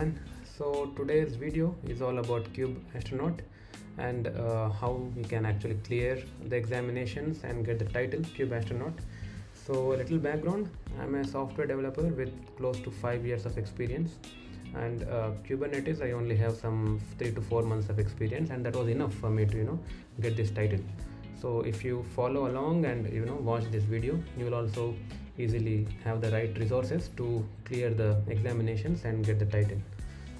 And so today's video is all about Kubestronaut and how we can actually clear the examinations and get the title Kubestronaut. So a little background, I'm a software developer with close to 5 years of experience, and Kubernetes I only have some 3 to 4 months of experience, and that was enough for me to get this title. So if you follow along and watch this video, you will also easily have the right resources to clear the examinations and get the title.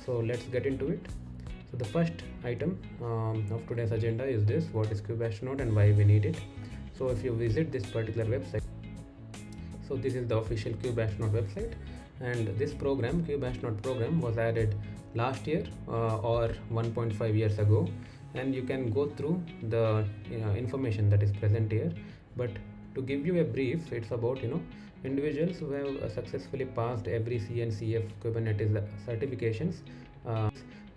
So let's get into it. So the first item of today's agenda is this: what is Kubestronaut and why we need it. So if you visit this particular website, so this is the official Kubestronaut website, and this program, Kubestronaut program, was added last year or 1.5 years ago, and you can go through the information that is present here. But to give you a brief, it's about individuals who have successfully passed every CNCF Kubernetes certifications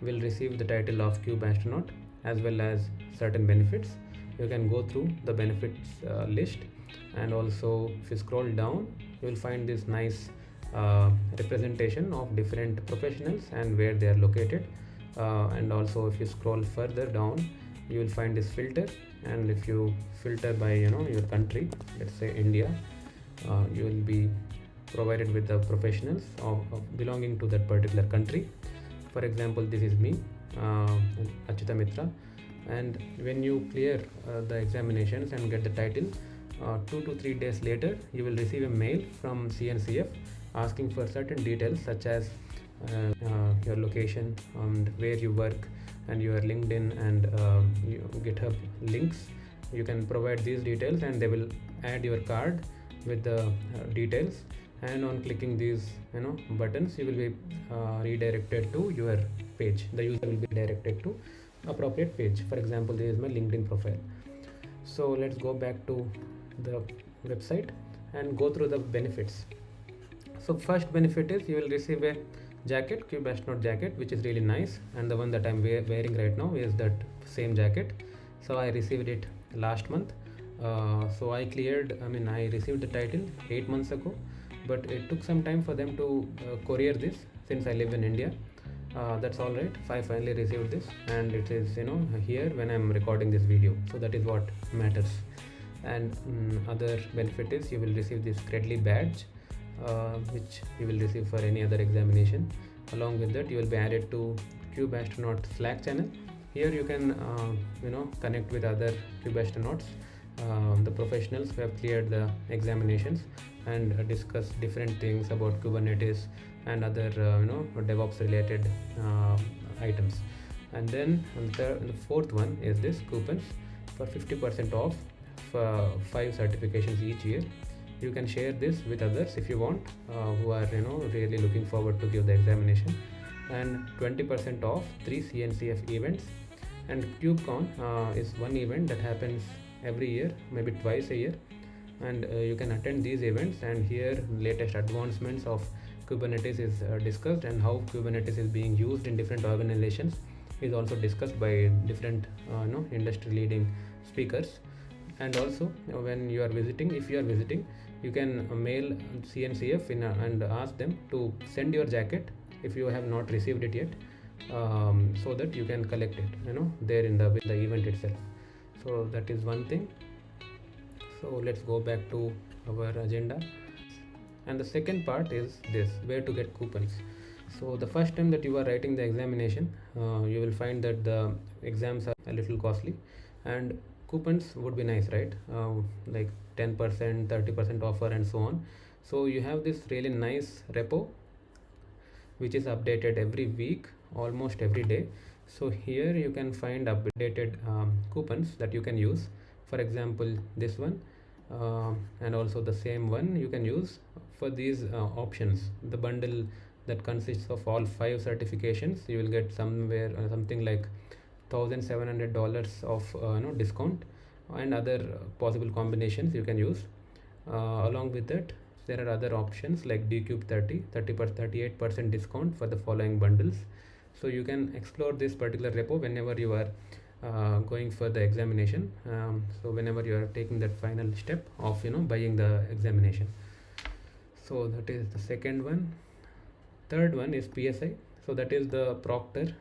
will receive the title of Kubestronaut, as well as certain benefits. You can go through the benefits list, and also if you scroll down, you will find this nice representation of different professionals and where they are located. And also if you scroll further down, you will find this filter, and if you filter by your country, let's say India, you will be provided with the professionals of belonging to that particular country. For example, this is me, Achyutha, and when you clear the examinations and get the title, 2 to 3 days later you will receive a mail from CNCF asking for certain details, such as your location and where you work, and your LinkedIn and GitHub links. You can provide these details, and they will add your card with the details, and on clicking these buttons, you will be redirected to your page. The user will be directed to appropriate page. For example, this is my LinkedIn profile. So let's go back to the website and go through the benefits. So first benefit is you will receive a jacket, Kubestronaut jacket, which is really nice, and the one that I'm wearing right now is that same jacket. So I received it last month. So I received the title 8 months ago, but it took some time for them to courier this, since I live in India. That's all right. I finally received this, and it is here when I'm recording this video. So that is what matters. And other benefit is you will receive this CKAD badge, which you will receive for any other examination. Along with that, you will be added to Kubestronaut Slack channel. Here you can connect with other Kubestronauts, the professionals who have cleared the examinations, and discuss different things about Kubernetes and other DevOps related items. And then the fourth one is this coupons for 50% off for 5 certifications each year. You can share this with others if you want, who are really looking forward to give the examination. And 20% off 3 CNCF events. And KubeCon is one event that happens every year, maybe twice a year, and you can attend these events, and here latest advancements of Kubernetes is discussed, and how Kubernetes is being used in different organizations is also discussed by different industry leading speakers. And also when you are visiting, if you are visiting, you can mail CNCF and ask them to send your jacket if you have not received it yet, so that you can collect it there in the event itself. So that is one thing. So let's go back to our agenda, and the second part is this: where to get coupons. So the first time that you are writing the examination, you will find that the exams are a little costly, and coupons would be nice, right? Like 10%, 30% offer, and so on. So you have this really nice repo which is updated every week, almost every day. So here you can find updated coupons that you can use. For example, this one, and also the same one you can use for these options. The bundle that consists of all 5 certifications, you will get somewhere something like $1,700 of discount, and other possible combinations you can use. Along with that, there are other options like DCube 38% discount for the following bundles. So you can explore this particular repo whenever you are going for the examination. So whenever you are taking that final step of buying the examination. So that is the second one. Third one is PSI. So that is the Proctor,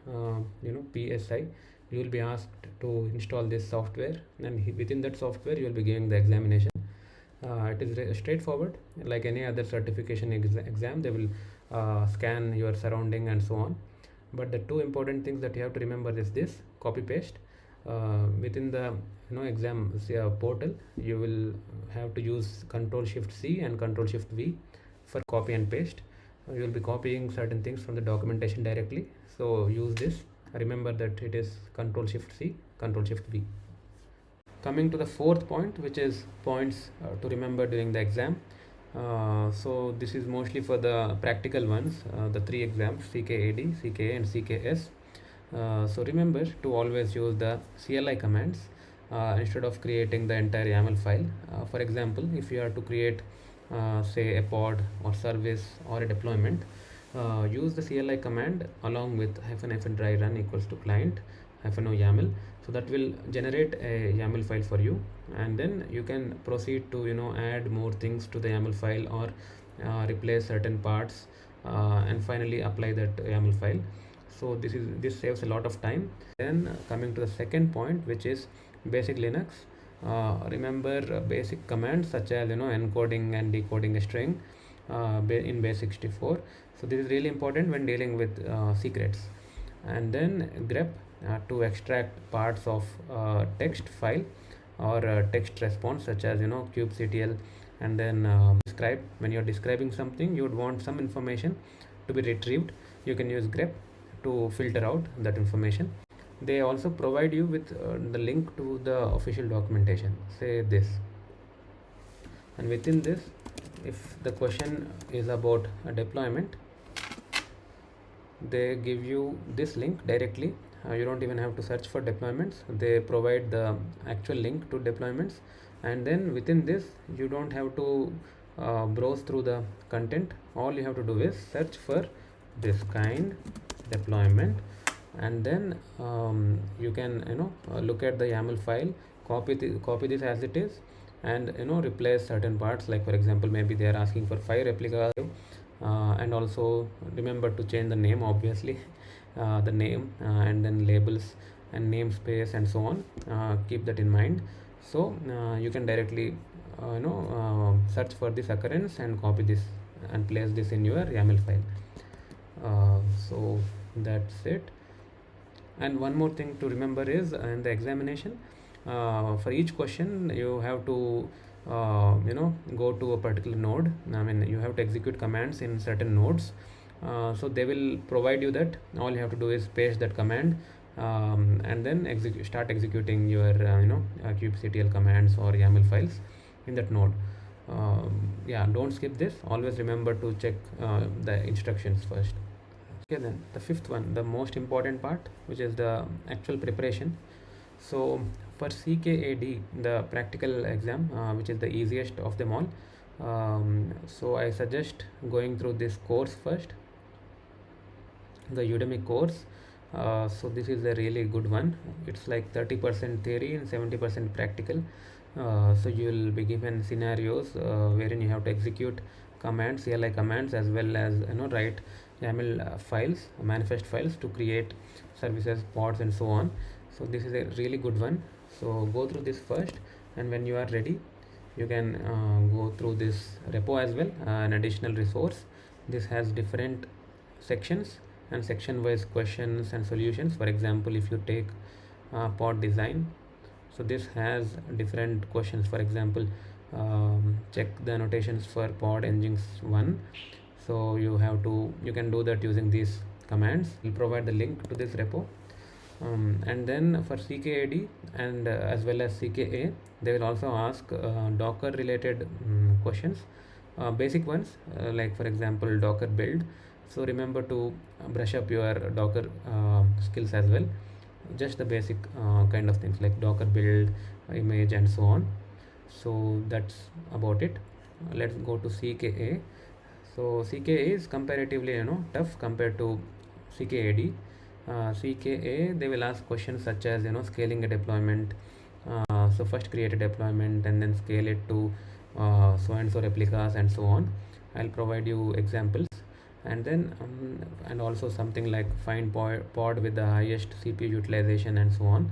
PSI. You will be asked to install this software, and within that software you will be giving the examination. It is straightforward, like any other certification exam. They will scan your surrounding and so on. But the two important things that you have to remember is this: copy paste. Within the exam portal, you will have to use Control Shift C and Control Shift V for copy and paste. You will be copying certain things from the documentation directly, so use this. Remember that it is Control Shift C, Control Shift V. Coming to the fourth point, which is points to remember during the exam. So this is mostly for the practical ones, the three exams: CKAD, CKA and CKS. So remember to always use the CLI commands instead of creating the entire YAML file. For example, if you are to create say a pod or service or a deployment, use the CLI command along with -dry run equals to client -o YAML. So that will generate a YAML file for you, and then you can proceed to add more things to the YAML file, or replace certain parts, and finally apply that YAML file. So this saves a lot of time. Then coming to the second point, which is basic Linux. Remember basic commands such as encoding and decoding a string in base64. So this is really important when dealing with secrets. And then grep to extract parts of text file or text response, such as kubectl. And then describe. When you're describing something, you would want some information to be retrieved. You can use grep to filter out that information. They also provide you with the link to the official documentation, say this. And within this, if the question is about a deployment, they give you this link directly. You don't even have to search for deployments. They provide the actual link to deployments, and then within this you don't have to browse through the content. All you have to do is search for this kind deployment, and then you can look at the YAML file, copy this as it is, and replace certain parts. Like for example, maybe they are asking for 5 replicas, and also remember to change the name, obviously. The name, and then labels and namespace and so on. Keep that in mind. So you can directly search for this occurrence and copy this and place this in your YAML file. So that's it. And one more thing to remember is, in the examination, for each question you have to go to a particular node. I mean, you have to execute commands in certain nodes. So they will provide you that. All you have to do is paste that command, and then start executing your kubectl commands or YAML files in that node. Yeah, don't skip this. Always remember to check the instructions first. Okay, then the fifth one, the most important part, which is the actual preparation. So for CKAD, the practical exam, which is the easiest of them all, so I suggest going through this course first, the Udemy course. So this is a really good one. It's like 30% theory and 70% practical. So you will be given scenarios wherein you have to execute commands, CLI commands, as well as write YAML files, manifest files to create services, pods, and so on. So this is a really good one. So go through this first, and when you are ready, you can go through this repo as well, an additional resource. This has different sections and section wise questions and solutions. For example, if you take pod design, so this has different questions. For example, check the annotations for pod engines 1. So you can do that using these commands. We'll provide the link to this repo. And then for CKAD and as well as CKA, they will also ask Docker related questions, basic ones, like for example Docker build. So remember to brush up your Docker skills as well. Just the basic kind of things like Docker build, image, and so on. So that's about it. Let's go to CKA. So CKA is comparatively tough compared to CKAD. CKA, they will ask questions such as scaling a deployment. So first create a deployment and then scale it to so and so replicas and so on. I'll provide you examples. and then and also something like find pod with the highest CPU utilization and so on.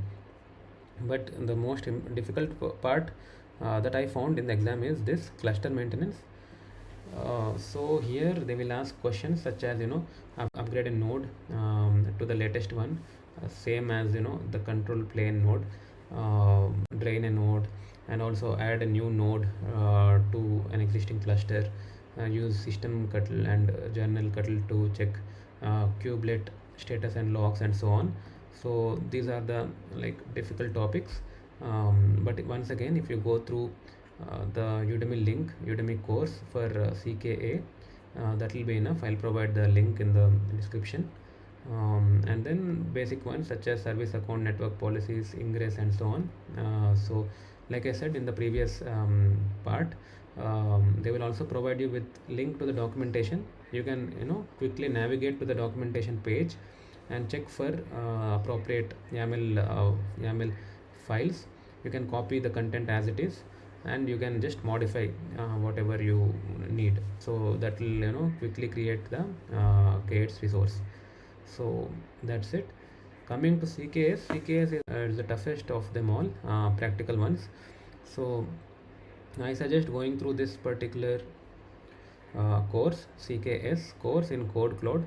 But the most difficult part that I found in the exam is this cluster maintenance. So here they will ask questions such as, upgrade a node to the latest one, same as, the control plane node, drain a node, and also add a new node to an existing cluster, use system cutl and journal cutl to check kubelet status and logs and so on. So these are the like difficult topics, but once again, if you go through the Udemy link, Udemy course for CKA, that will be enough. I'll provide the link in the description. And then basic ones such as service account, network policies, ingress, and so on. So like I said in the previous part, they will also provide you with link to the documentation. You can quickly navigate to the documentation page and check for appropriate YAML files. You can copy the content as it is, and you can just modify whatever you need. So that will quickly create the CKAD's resource. So that's it. Coming to CKS is the toughest of them all, practical ones. So I suggest going through this particular course, CKS course in Code Cloud.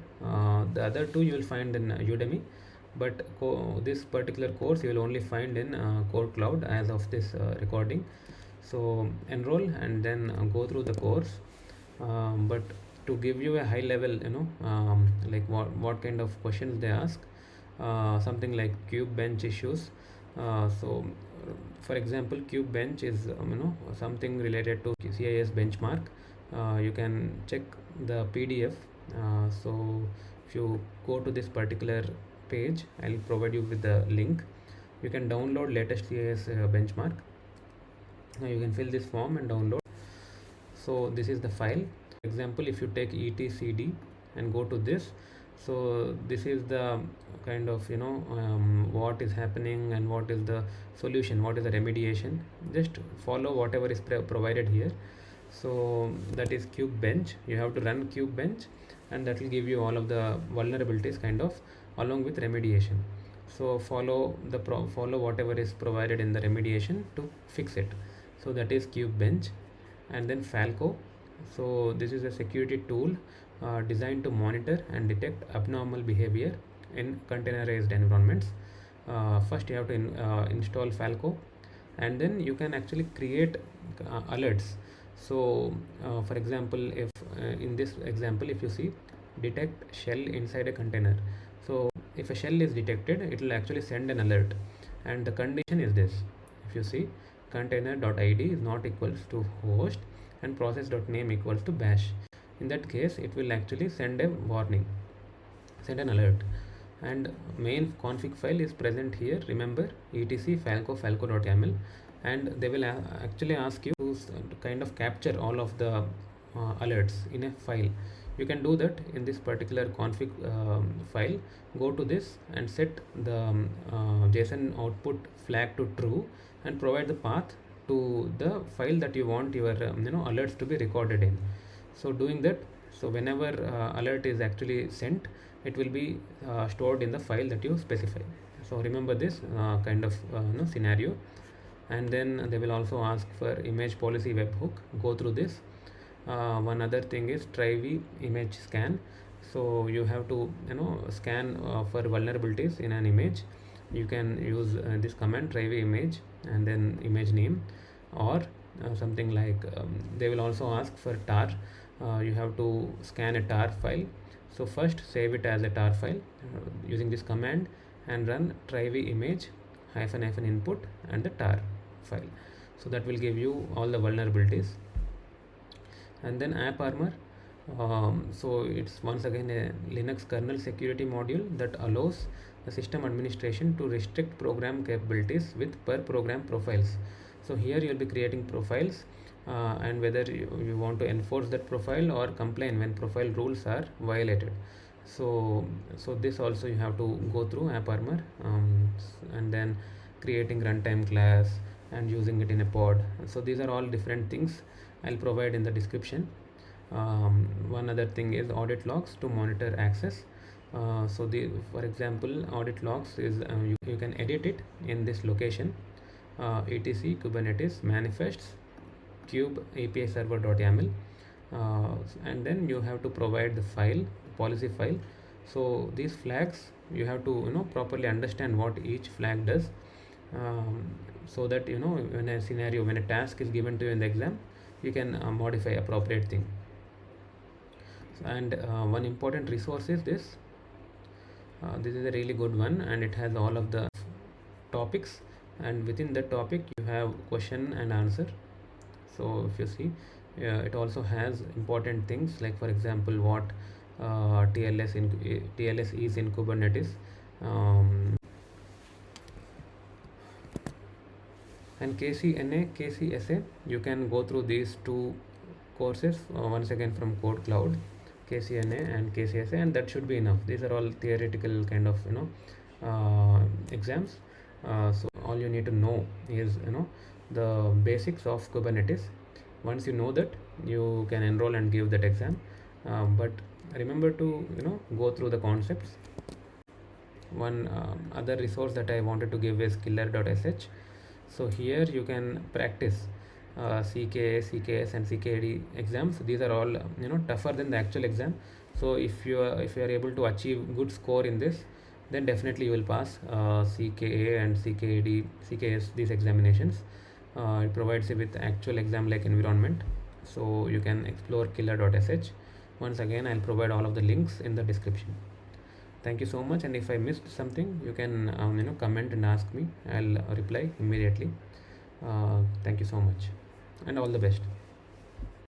The other two you will find in Udemy, but this particular course you will only find in Code Cloud as of this recording. So enroll and then go through the course. But to give you a high level, like what kind of questions they ask, something like cube bench issues. So for example, cube bench is something related to CIS benchmark. You can check the PDF. So if you go to this particular page, I'll provide you with the link. You can download latest CIS benchmark. Now you can fill this form and download. So this is the file. For example, if you take etcd and go to this, so this is the kind of what is happening and what is the solution, what is the remediation. Just follow whatever is provided here. So that is cube bench. You have to run cube bench, and that will give you all of the vulnerabilities kind of along with remediation. So follow whatever is provided in the remediation to fix it. So that is cube bench. And then Falco. So this is a security tool designed to monitor and detect abnormal behavior in containerized environments. First you have to install Falco, and then you can actually create alerts. So for example, if in this example, if you see detect shell inside a container, so if a shell is detected, it will actually send an alert, and the condition is this. If you see container.id is not equals to host and process.name equals to bash, in that case it will actually send a warning, send an alert. And main config file is present here, remember, etc falco.yaml, and they will actually ask you to kind of capture all of the alerts in a file. You can do that in this particular config file. Go to this and set the JSON output flag to true, and provide the path to the file that you want your alerts to be recorded in. So doing that, so whenever alert is actually sent, it will be stored in the file that you specify. So remember this kind of scenario. And then they will also ask for image policy webhook. Go through this. One other thing is try image scan. So you have to scan for vulnerabilities in an image. You can use this command try image and then image name, or something like they will also ask for tar. You have to scan a tar file. So first save it as a tar file using this command, and run try image -- input and the tar file. So that will give you all the vulnerabilities. And then app armor. So it's once again a Linux kernel security module that allows the system administration to restrict program capabilities with per program profiles. So here you will be creating profiles, and whether you want to enforce that profile or complain when profile rules are violated. So this also you have to go through app armor, and then creating runtime class and using it in a pod. So these are all different things I'll provide in the description. One other thing is audit logs to monitor access. For example, audit logs is you can edit it in this location, etc kubernetes manifests kube api server.yaml, and then you have to provide the file, policy file. So these flags you have to properly understand what each flag does, so that when a task is given to you in the exam, you can modify appropriate thing. And one important resource is this. This is a really good one, and it has all of the topics, and within the topic you have question and answer. So if you see, it also has important things like, for example, what TLS is in Kubernetes, um, and KCNA, KCSA. You can go through these two courses once again from Code Cloud, KCNA and KCSA, and that should be enough. These are all theoretical kind of exams. So all you need to know is the basics of Kubernetes. Once you know that, you can enroll and give that exam. But remember to go through the concepts. One other resource that I wanted to give is Killer.sh. So here you can practice CKA, CKS, and CKAD exams. These are all tougher than the actual exam. So if you are able to achieve good score in this, then definitely you will pass CKA and CKAD, CKS, these examinations. It provides you with actual exam like environment. So you can explore Killer.sh. Once again, I'll provide all of the links in the description. Thank you so much, and if I missed something, you can comment and ask me. I'll reply immediately. Thank you so much, and all the best.